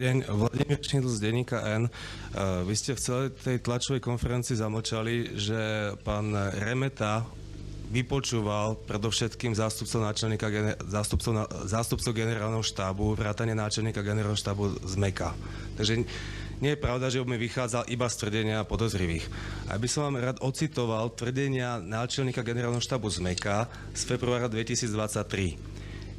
Deň, Vladimír Šindl z denníka N. Vy ste v celej tej tlačovej konferencii zamlčali, že pán Remeta vypočúval predovšetkým zástupcov generálneho štábu, vrátane náčelníka generálneho štábu z MEKA. Takže nie je pravda, že mi vychádzal iba z tvrdenia podozrivých. A by som vám rád ocitoval tvrdenia náčelníka generálneho štábu z MEKA z februára 2023.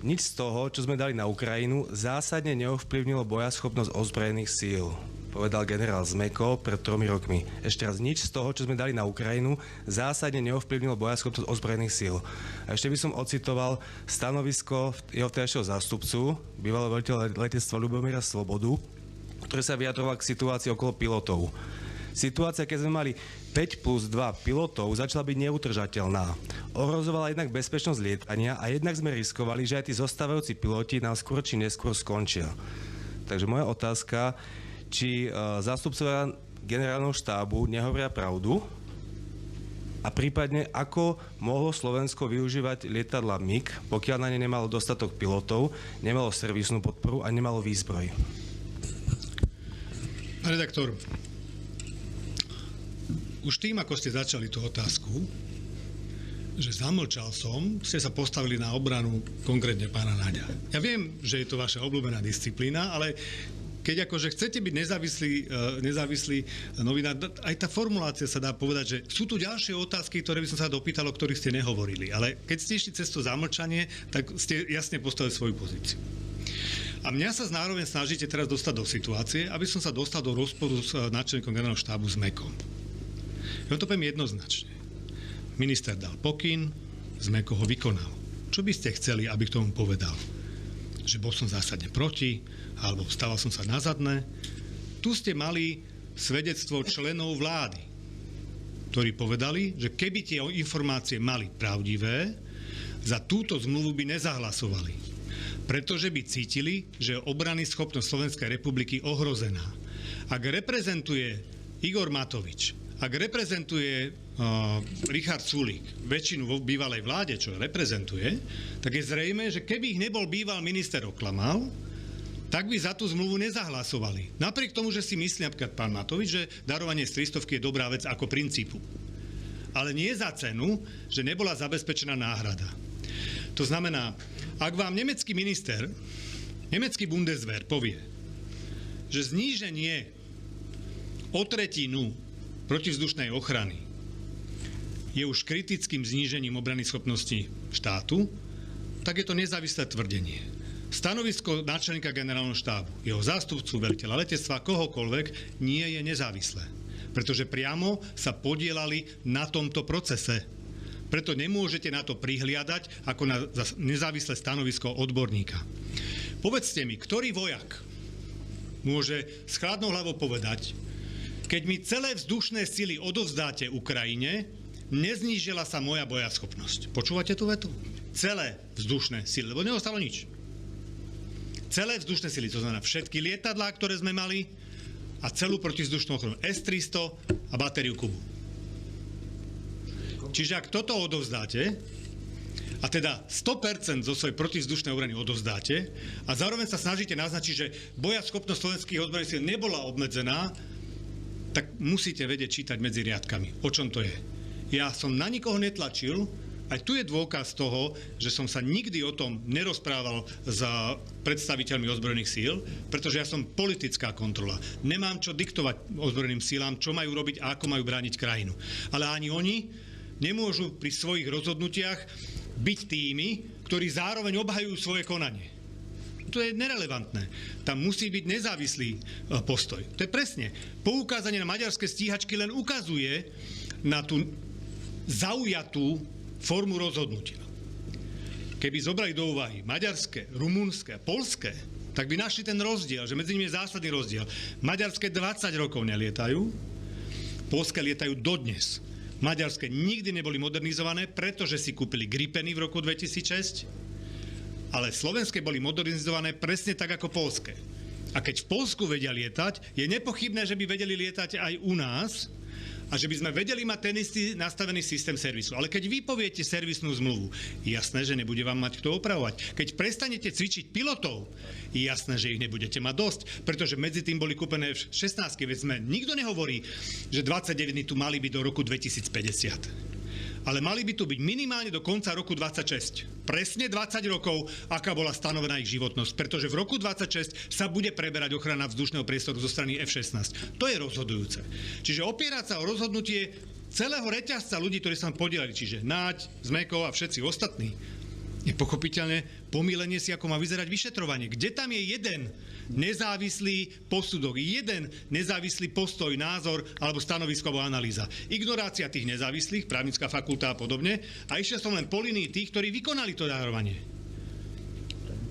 Nič z toho, čo sme dali na Ukrajinu, zásadne neovplyvnilo bojaschopnosť ozbrojených síl, povedal generál Zmeko pred 3 rokmi. Ešte raz, nič z toho, čo sme dali na Ukrajinu, zásadne neovplyvnilo bojaschopnosť ozbrojených síl. A ešte by som ocitoval stanovisko jeho vtedajšieho zástupcu, bývalého veliteľa letectva Ľubomíra Slobodu, ktorý sa vyjadroval k situácii okolo pilotov. Situácia, keď sme mali 5+2 pilotov, začala byť neutržateľná. Ohrozovala jednak bezpečnosť lietania a jednak sme riskovali, že aj tí zostávajúci piloti nám skôr či neskôr skončia. Takže moja otázka, či zástupcovia generálneho štábu nehovoria pravdu a prípadne ako mohlo Slovensko využívať lietadla MiG, pokiaľ na ne nemalo dostatok pilotov, nemalo servisnú podporu a nemalo výzbroj. Pán redaktor, už tým, ako ste začali tú otázku, že zamlčal som, ste sa postavili na obranu konkrétne pána Naďa. Ja viem, že je to vaša obľúbená disciplína, ale keď akože chcete byť nezávislý novinár, aj tá formulácia sa dá povedať, že sú tu ďalšie otázky, ktoré by som sa dopýtal, o ktorých ste nehovorili. Ale keď ste išli cez to zamlčanie, tak ste jasne postavili svoju pozíciu. A mňa sa zároveň snažíte teraz dostať do situácie, aby som sa dostal do rozporu s náčelníkom generálneho štábu s MEKom. Ja to poviem jednoznačne. Minister dal pokyn, Zmeko ho vykonal. Čo by ste chceli, aby k tomu povedal? Že bol som zásadne proti, alebo stával som sa na zadné? Tu ste mali svedectvo členov vlády, ktorí povedali, že keby tie informácie mali pravdivé, za túto zmluvu by nezahlasovali. Pretože by cítili, že je obrany schopnosť Slovenskej republiky ohrozená. Ak reprezentuje Igor Matovič, ak reprezentuje Richard Sulík väčšinu vo bývalej vláde, čo reprezentuje, tak je zrejme, že keby ich nebol býval minister oklamal, tak by za tú zmluvu nezahlasovali. Napriek tomu, že si myslí napríklad pán Matovič, že darovanie z 300 je dobrá vec ako princípu. Ale nie za cenu, že nebola zabezpečená náhrada. To znamená, ak vám nemecký minister, nemecký Bundeswehr povie, že zníženie o tretinu protivzdušnej ochrany je už kritickým znížením obrany schopnosti štátu, tak je to nezávislé tvrdenie. Stanovisko náčelníka generálneho štábu, jeho zástupcu, veliteľa letectva, kohokoľvek, nie je nezávislé. Pretože priamo sa podielali na tomto procese. Preto nemôžete na to prihliadať ako na nezávislé stanovisko odborníka. Povedzte mi, ktorý vojak môže s chladnou hlavou povedať, keď mi celé vzdušné sily odovzdáte Ukrajine, neznížila sa moja bojaschopnosť. Počúvate tú vetu? Celé vzdušné sily, lebo neostalo nič. Celé vzdušné sily, to znamená všetky lietadlá, ktoré sme mali a celú protivzdušnú ochranu S-300 a batériu Kubu. Čiže ak toto odovzdáte, a teda 100% zo svojej protivzdušnej obrany odovzdáte a zároveň sa snažíte naznačiť, že bojaschopnosť slovenských ozbrojených síl nebola obmedzená, tak musíte vedieť čítať medzi riadkami. O čom to je? Ja som na nikoho netlačil, aj tu je dôkaz toho, že som sa nikdy o tom nerozprával s predstaviteľmi ozbrojených síl, pretože ja som politická kontrola. Nemám čo diktovať ozbrojeným sílám, čo majú robiť a ako majú brániť krajinu. Ale ani oni nemôžu pri svojich rozhodnutiach byť tými, ktorí zároveň obhajujú svoje konanie. To je nerelevantné. Tam musí byť nezávislý postoj. To je presne. Poukázanie na maďarské stíhačky len ukazuje na tú zaujatú formu rozhodnutia. Keby zobrali do úvahy maďarské, rumunské a poľské, tak by našli ten rozdiel, že medzi nimi je zásadný rozdiel. Maďarské 20 rokov nelietajú, poľské lietajú dodnes. Maďarské nikdy neboli modernizované, pretože si kúpili Gripeny v roku 2006, ale slovenské boli modernizované presne tak ako poľské. A keď v Poľsku vedia lietať, je nepochybné, že by vedeli lietať aj u nás a že by sme vedeli mať ten istý nastavený systém servisu. Ale keď vy poviete servisnú zmluvu, jasné, že nebude vám mať kto opravovať. Keď prestanete cvičiť pilotov, jasné, že ich nebudete mať dosť, pretože medzi tým boli kúpené 16, veď nikto nehovorí, že 29 tu mali byť do roku 2050. Ale mali by tu byť minimálne do konca roku 26. Presne 20 rokov, aká bola stanovená ich životnosť. Pretože v roku 26 sa bude preberať ochrana vzdušného priestoru zo strany F-16. To je rozhodujúce. Čiže opierať sa o rozhodnutie celého reťazca ľudí, ktorí sa tam podielali, čiže Naď, Zmeko a všetci ostatní, je pochopiteľne pomýlenie si, ako má vyzerať vyšetrovanie. Kde tam je jeden nezávislý posudok, jeden nezávislý postoj, názor alebo stanovisko alebo analýza. Ignorácia tých nezávislých, právnická fakulta a podobne. A išiel som len po línii tých, ktorí vykonali to darovanie.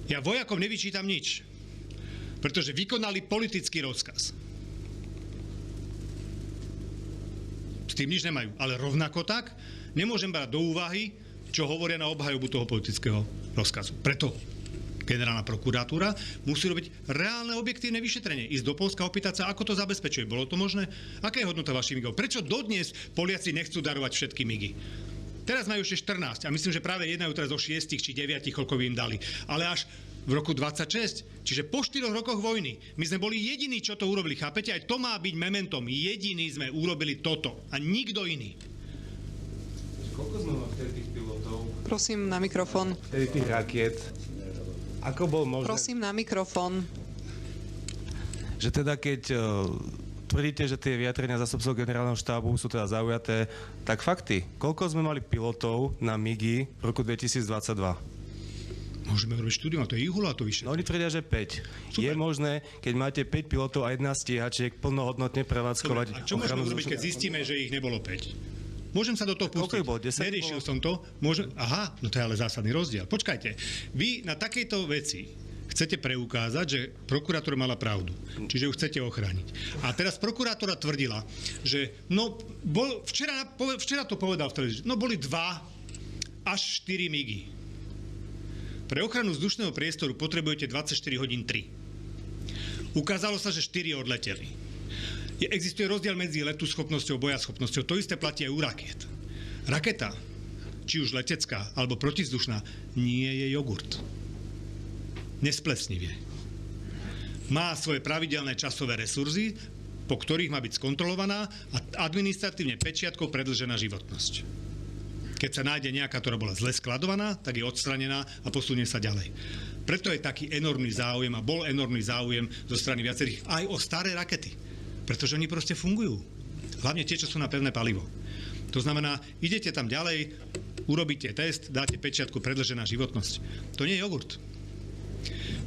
Ja vojakom nevyčítam nič, pretože vykonali politický rozkaz. S tým nič nemajú. Ale rovnako tak nemôžem brať do úvahy, čo hovoria na obhajobu toho politického rozkazu. Preto generálna prokuratúra musí robiť reálne objektívne vyšetrenie. Ísť do Poľska, opýtať sa, ako to zabezpečuje. Bolo to možné? Aká je hodnota vašich migov? Prečo dodnes Poliaci nechcú darovať všetky migy? Teraz majú ešte 14 a myslím, že práve jednajú teraz o 6 či 9, koľko by im dali. Ale až v roku 26, čiže po 4 rokoch vojny, my sme boli jediní, čo to urobili. Chápete? Aj to má byť mementom. Jediní sme urobili toto a nikto iný. Koľko sme mali vtedy tých pilotov? Prosím na mikrofón. Vtedy tých rakiet. Ako bol možné? Prosím na mikrofón. Že teda keď tvrdíte, že tie vyjadrenia zástupcov generálneho štábu sú teda zaujaté, tak fakty. Koľko sme mali pilotov na MIGI v roku 2022? Môžeme robiť štúdium, a to je Ihula, to vyšetrí. No oni tvrdia, že 5. Super. Je možné, keď máte 5 pilotov a 1 stíhačiek, plnohodnotne prevádzkovať Dobre, a čo môžeme urobiť, keď zistíme, že ich nebolo 5? Môžem sa do toho pustiť. Koľko ich bolo? 10 Neriešil bolo? som to. Aha, no to je ale zásadný rozdiel. Počkajte, vy na takejto veci chcete preukázať, že prokurátor mala pravdu. Čiže ju chcete ochrániť. A teraz prokurátora tvrdila, že včera to povedal v televízii, no boli 2 až 4 migy. Pre ochranu vzdušného priestoru potrebujete 24 hodín 3. Ukázalo sa, že 4 odleteli. Existuje rozdiel medzi letuschopnosťou a bojaschopnosťou. To isté platí aj u rakiet. Raketa, či už letecká alebo protizdušná, nie je jogurt. Nesplesnivie. Má svoje pravidelné časové resursy, po ktorých má byť skontrolovaná a administratívne pečiatkou predĺžená životnosť. Keď sa nájde nejaká, ktorá bola zle skladovaná, tak je odstranená a posunie sa ďalej. Preto je taký enormný záujem a bol enormný záujem zo strany viacerých aj o staré rakety. Pretože oni proste fungujú. Hlavne tie, čo sú na pevné palivo. To znamená, idete tam ďalej, urobíte test, dáte pečiatku predĺžená životnosť. To nie je jogurt.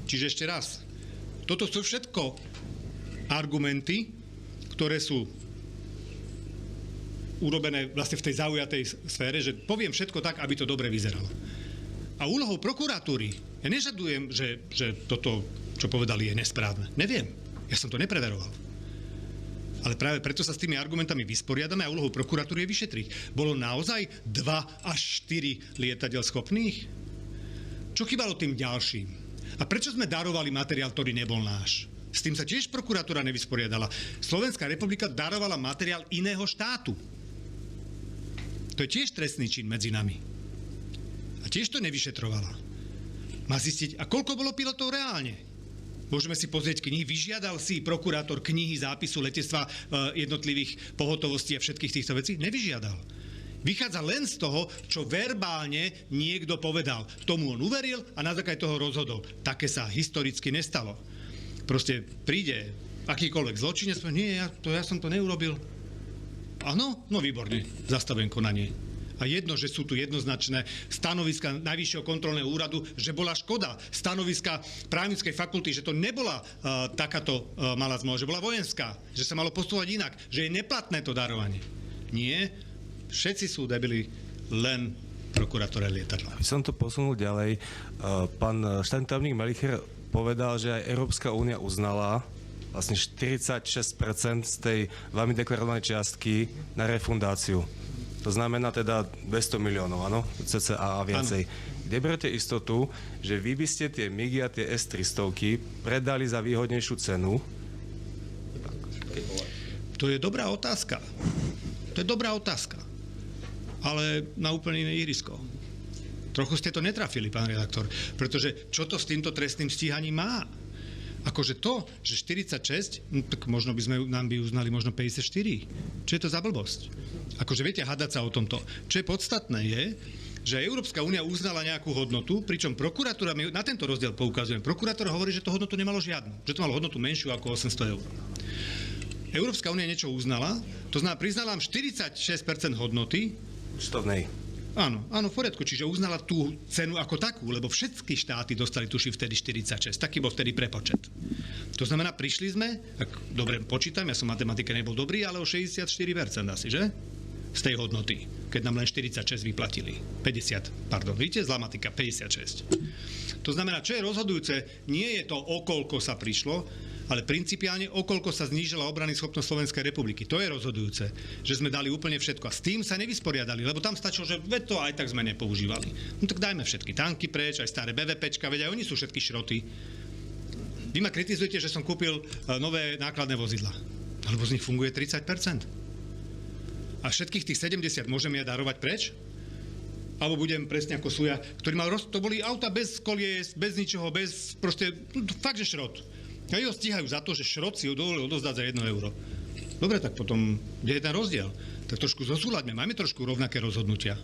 Čiže ešte raz, toto sú všetko argumenty, ktoré sú urobené vlastne v tej zaujatej sfére, že poviem všetko tak, aby to dobre vyzeralo. A úlohou prokuratúry, ja nežadujem, že toto, čo povedali, je nesprávne. Neviem. Ja som to nepreveroval. Ale práve preto sa s tými argumentami vysporiadame a úlohou prokuratúry je vyšetriť. Bolo naozaj 2 až 4 lietadiel schopných? Čo chýbalo tým ďalším? A prečo sme darovali materiál, ktorý nebol náš? S tým sa tiež prokuratúra nevysporiadala. Slovenská republika darovala materiál iného štátu. To je tiež trestný čin medzi nami. A tiež to nevyšetrovala. Má zistiť, a koľko bolo pilotov reálne? Môžeme si pozrieť knihy. Vyžiadal si prokurátor knihy zápisu letectva jednotlivých pohotovostí a všetkých týchto vecí? Nevyžiadal. Vychádza len z toho, čo verbálne niekto povedal. Tomu on uveril a na základe toho rozhodol. Také sa historicky nestalo. Proste príde akýkoľvek zločinec, nie, ja som to neurobil. Áno? No výborne. Zastavujem konanie. A jedno, že sú tu jednoznačné stanoviska Najvyššieho kontrolného úradu, že bola škoda. Stanoviska právnickej fakulty, že to nebola takáto malá zmluva, že bola vojenská, že sa malo postupovať inak, že je neplatné to darovanie. Nie. Všetci sú debili, len prokurátor lietadla. By som to posunul ďalej. Pán štátny tajomník Melicher povedal, že aj Európska únia uznala vlastne 46% z tej vami deklarovanej čiastky na refundáciu. To znamená teda 200 miliónov, áno? CCA a viacej. Kde berete istotu, že vy by ste tie MIGy a tie S-300 predali za výhodnejšiu cenu? To je dobrá otázka. To je dobrá otázka. Ale na úplne iné ihrisko. Trochu ste to netrafili, pán redaktor, pretože čo to s týmto trestným stíhaním má? Akože to, že 46, tak možno nám by uznali možno 54. Čo je to za blbosť? Akože viete, hádať sa o tomto. Čo je podstatné je, že Európska únia uznala nejakú hodnotu, pričom prokuratúra, my na tento rozdiel poukazujem, prokuratúra hovorí, že to hodnotu nemalo žiadnu, že to malo hodnotu menšiu ako 800 eur. Európska únia niečo uznala, to znamená, priznala nám 46% hodnoty. Ústavnej. Áno, v poriadku, čiže uznala tú cenu ako takú, lebo všetky štáty dostali tuši vtedy 46, taký bol vtedy prepočet. To znamená, prišli sme, ak dobre počítam, ja som matematike nebol dobrý, ale o 64% asi, že? Z tej hodnoty, keď nám len 46 vyplatili. 50, pardon, vidíte, zlá matika, 56. To znamená, čo je rozhodujúce, nie je to, o koľko sa prišlo, ale principiálne, o koľko sa znížila obrany schopnosť Slovenskej republiky. To je rozhodujúce, že sme dali úplne všetko. A s tým sa nevysporiadali, lebo tam stačilo, že veď to aj tak sme nepoužívali. No tak dajme všetky tanky preč, aj staré BVPčka, veď aj oni sú všetky šroty. Vy ma kritizujete, že som kúpil nové nákladné vozidlá, alebo z nich funguje 30%. A všetkých tých 70 môžem ja darovať preč? Alebo budem presne ako Suja, ktorý mal to boli auta bez kolies, bez ničoho, bez proste, fakt, že šrot. A ho stíhajú za to, že šrot si ho dovolil odozdať za 1 euro. Dobre, tak potom, kde je ten rozdiel? Tak trošku zosúľaďme, máme trošku rovnaké rozhodnutia.